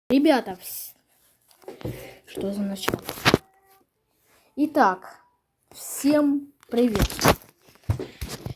Ребята, что за начало? Итак, всем привет!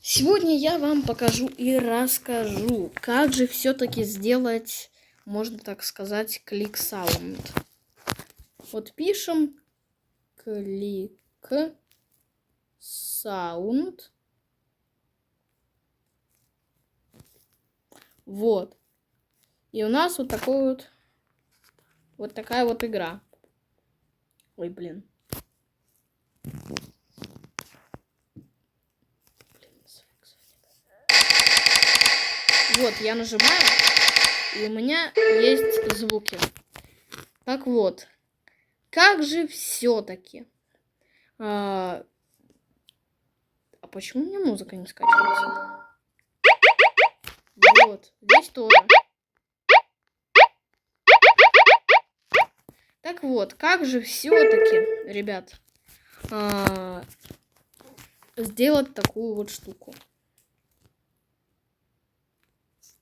Сегодня я вам покажу и расскажу, как же все-таки сделать, можно так сказать, клик саунд. Вот пишем клик саунд. Вот. И у нас вот такой вот такая вот игра. Ой, блин. Вот, я нажимаю, и у меня есть звуки. Так вот, как же все-таки? А почему у меня музыка не скачивается? Вот, здесь тоже. Так вот, как же все-таки, ребят, сделать такую вот штуку?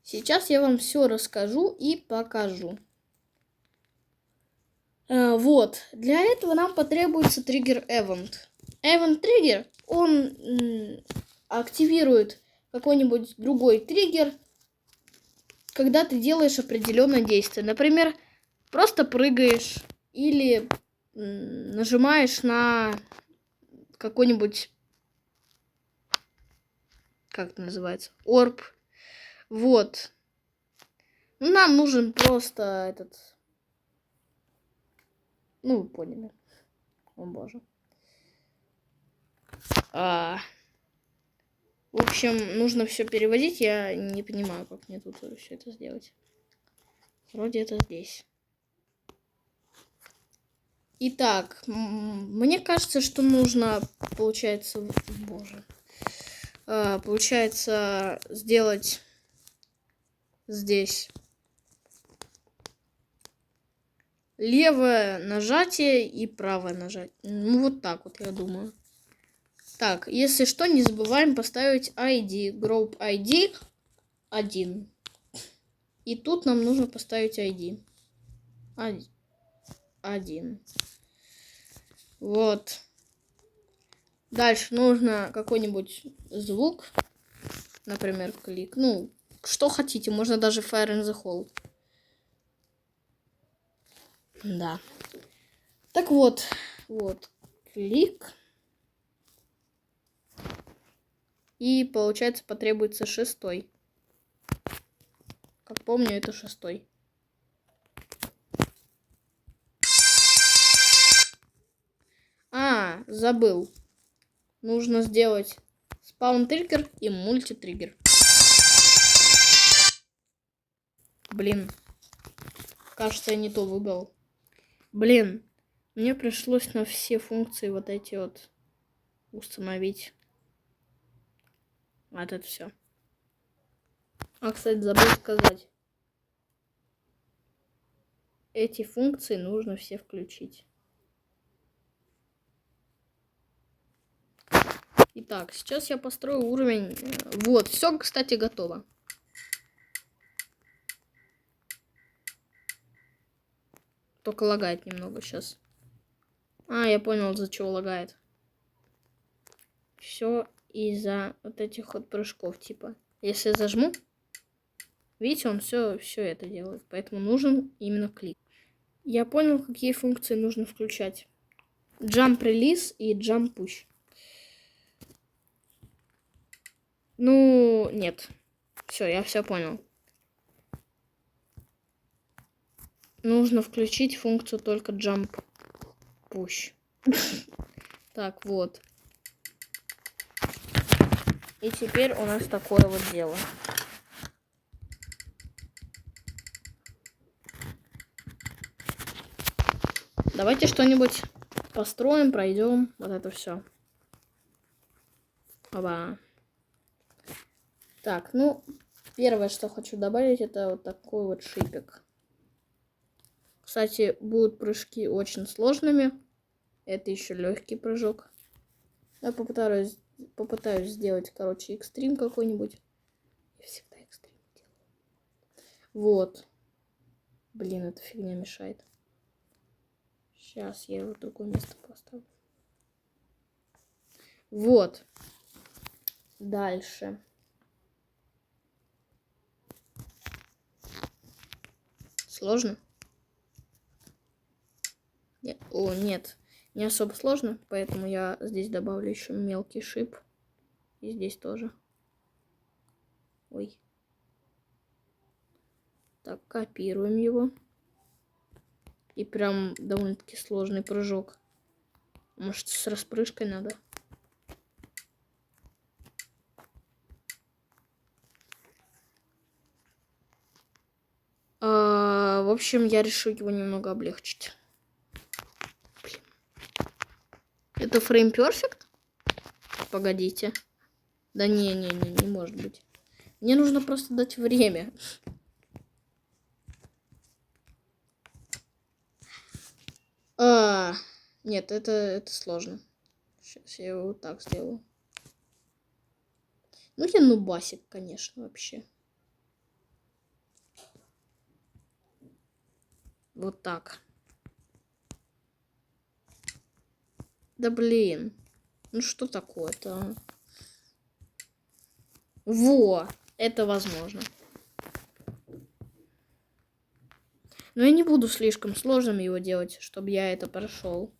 Сейчас я вам все расскажу и покажу. Вот, для этого нам потребуется триггер Event. Event триггер, он активирует какой-нибудь другой триггер, когда ты делаешь определенное действие. Например, просто прыгаешь или нажимаешь на какой-нибудь, как это называется, орб. Вот. Нам нужен просто этот... Ну, вы поняли. О, боже. В общем, нужно все переводить. Я не понимаю, как мне тут все это сделать. Вроде это здесь. Итак, мне кажется, что нужно, получается, боже, получается сделать здесь левое нажатие и правое нажатие. Ну, вот так вот, я думаю. Так, если что, не забываем поставить ID. Group ID 1. И тут нам нужно поставить ID. 1. Вот. Дальше нужно какой-нибудь звук. Например, клик. Ну, что хотите. Можно даже Fire in the Hole. Да. Так вот. Вот. Клик. И, получается, потребуется 6. Как помню, это 6. Забыл. Нужно сделать спаун-триггер и мульти-триггер. Блин. Кажется, я не то выбрал. Блин. Мне пришлось на все функции вот эти вот установить. Вот это все. Кстати, забыл сказать. Эти функции нужно все включить. Итак, сейчас я построю уровень. Вот, все, кстати, готово. Только лагает немного сейчас. Я понял, из-за чего лагает. Все из-за вот этих вот прыжков, типа. Если я зажму, видите, он все это делает. Поэтому нужен именно клик. Я понял, какие функции нужно включать. Jump Release и Jump Push. Ну, нет. Все, я все понял. Нужно включить функцию только Jump Push. Так, вот. И теперь у нас такое вот дело. Давайте что-нибудь построим, пройдем. Вот это все. Оба. Так, ну, первое, что хочу добавить, это вот такой вот шипик. Кстати, будут прыжки очень сложными. Это еще легкий прыжок. Я попытаюсь сделать, короче, экстрим какой-нибудь. Я всегда экстрим делаю. Вот. Блин, эта фигня мешает. Сейчас я его в другое место поставлю. Вот. Дальше. Сложно? Нет. О, нет. Не особо сложно, поэтому я здесь добавлю еще мелкий шип. И здесь тоже. Ой. Так, копируем его. И прям довольно-таки сложный прыжок. Может, с распрыжкой надо? В общем, я решил его немного облегчить. Блин. Это фрейм перфект? Погодите. Да не может быть. Мне нужно просто дать время. Нет, это сложно. Сейчас я его вот так сделаю. Ну, я нубасик, конечно, вообще. Вот так. Да блин. Ну что такое-то? Во! Это возможно. Но я не буду слишком сложным его делать, чтобы я это прошел.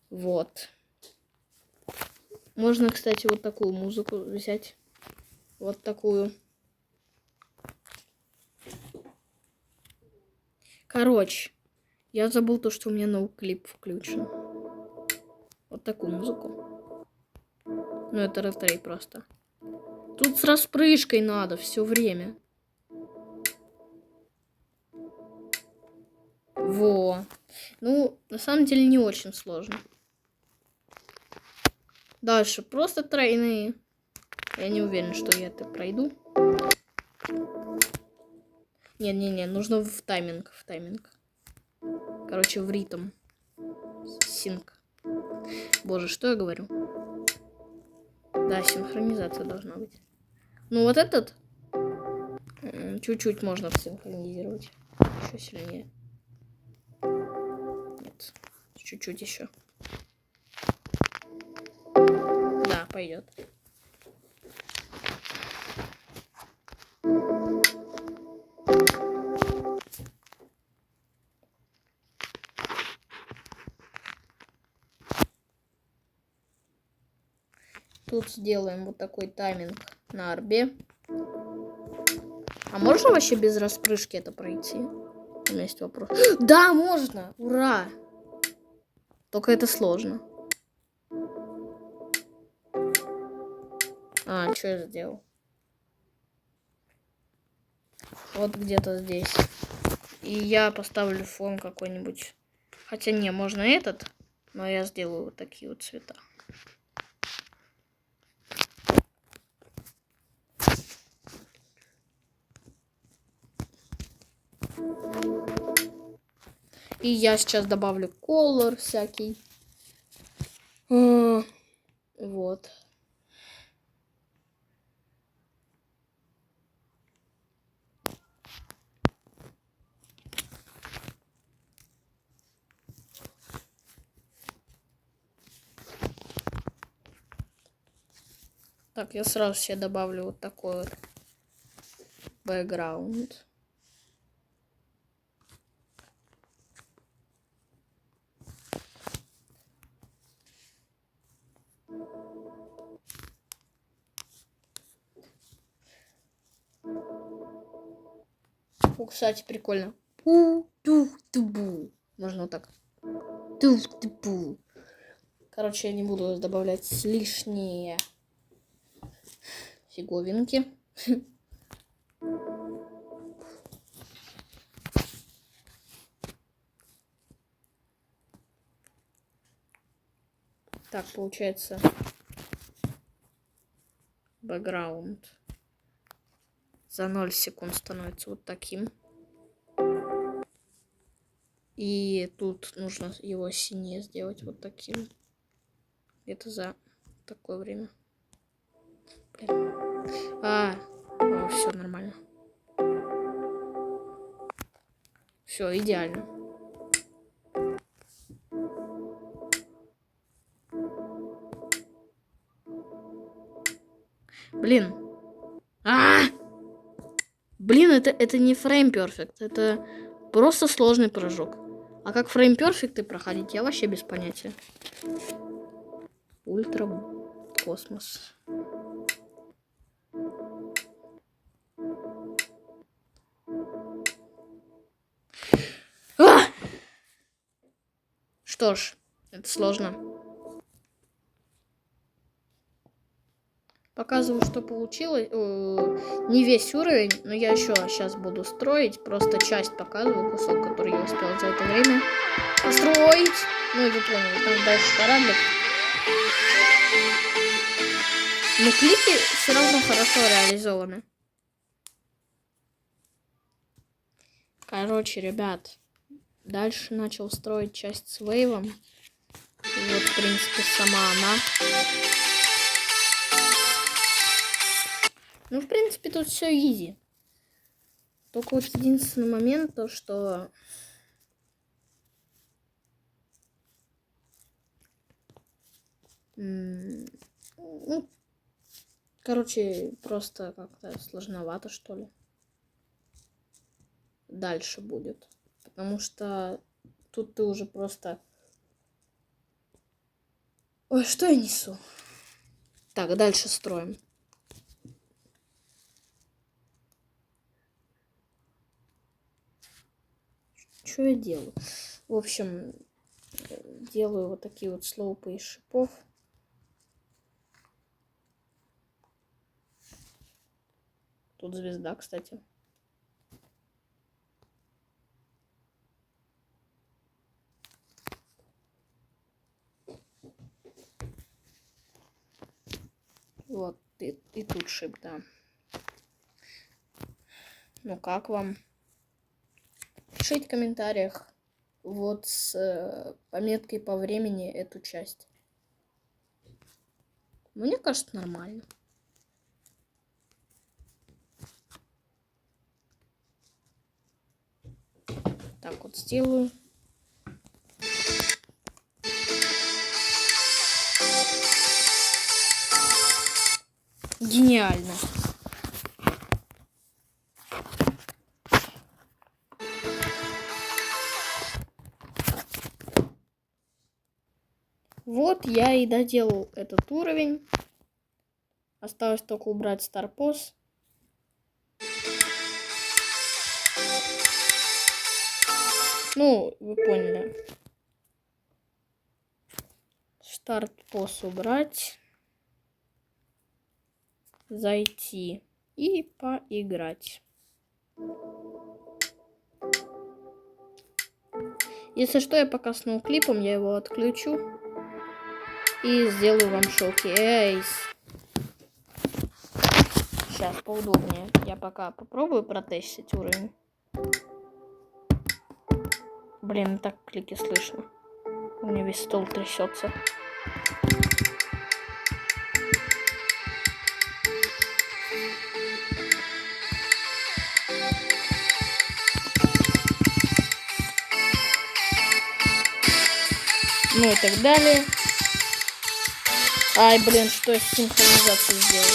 Вот. Можно, кстати, вот такую музыку взять. Вот такую. Короче, я забыл то, что у меня ноуклип включен. Вот такую музыку. Ну, это ретрей просто. Тут с распрыжкой надо все время. Во. Ну, на самом деле не очень сложно. Дальше просто тройные. Я не уверен, что я это пройду. Не, нужно в тайминг. Короче, в ритм. Синк. Боже, что я говорю? Да, синхронизация должна быть. Ну, вот этот чуть-чуть можно синхронизировать. Еще сильнее. Нет. Чуть-чуть еще. Да, пойдет. Тут сделаем вот такой тайминг на орбе. А можно вообще без распрыжки это пройти? У меня есть вопрос. Да, можно! Ура! Только это сложно. Что я сделал? Вот где-то здесь. И я поставлю фон какой-нибудь. Хотя не, можно этот. Но я сделаю вот такие вот цвета. И я сейчас добавлю color всякий. Вот. Так, я сразу себе добавлю вот такой вот бэкграунд. Кстати, прикольно. Можно вот так. Короче, я не буду добавлять лишние фиговинки. Так, получается, бэкграунд за 0 секунд становится вот таким. И тут нужно его синее сделать вот таким. Это за такое время. Блин. все нормально. Все, идеально. Блин. Блин, это не фрейм перфект. Это просто сложный прыжок. А как фрейм перфекты проходить, я вообще без понятия. Ультра космос. Что ж, это сложно. Показываю, что получилось. Не весь уровень, но я еще сейчас буду строить. Просто часть показываю, кусок, который я успел за это время построить. Ну и вы поняли, там дальше кораблик. Но клики все равно хорошо реализованы. Короче, ребят, дальше начал строить часть с вейвом. Вот, в принципе, сама она. Ну, в принципе, тут все изи. Только вот единственный момент, то что... Ну, короче, просто как-то сложновато, что ли. Дальше будет. Потому что тут ты уже просто... Ой, что я несу? Так, дальше строим. Что я делаю? В общем, делаю вот такие вот слоупы из шипов. Тут звезда, кстати. Вот, и тут шип, да. Ну, как вам? Пишите в комментариях вот с пометкой по времени эту часть. Мне кажется, нормально. Так вот сделаю. Гениально. Вот я и доделал этот уровень. Осталось только убрать старпоз. Ну, вы поняли. Старт-поз убрать. Зайти и поиграть. Если что, я пока с ноуклипом, я его отключу. И сделаю вам шоу-кейс. Сейчас поудобнее. Я пока попробую протестить уровень. Блин, так клики слышно. У меня весь стол трясется. Ну и так далее. Ай, блин, что я с синхронизацией сделал?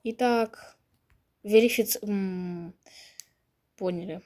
Итак, поняли.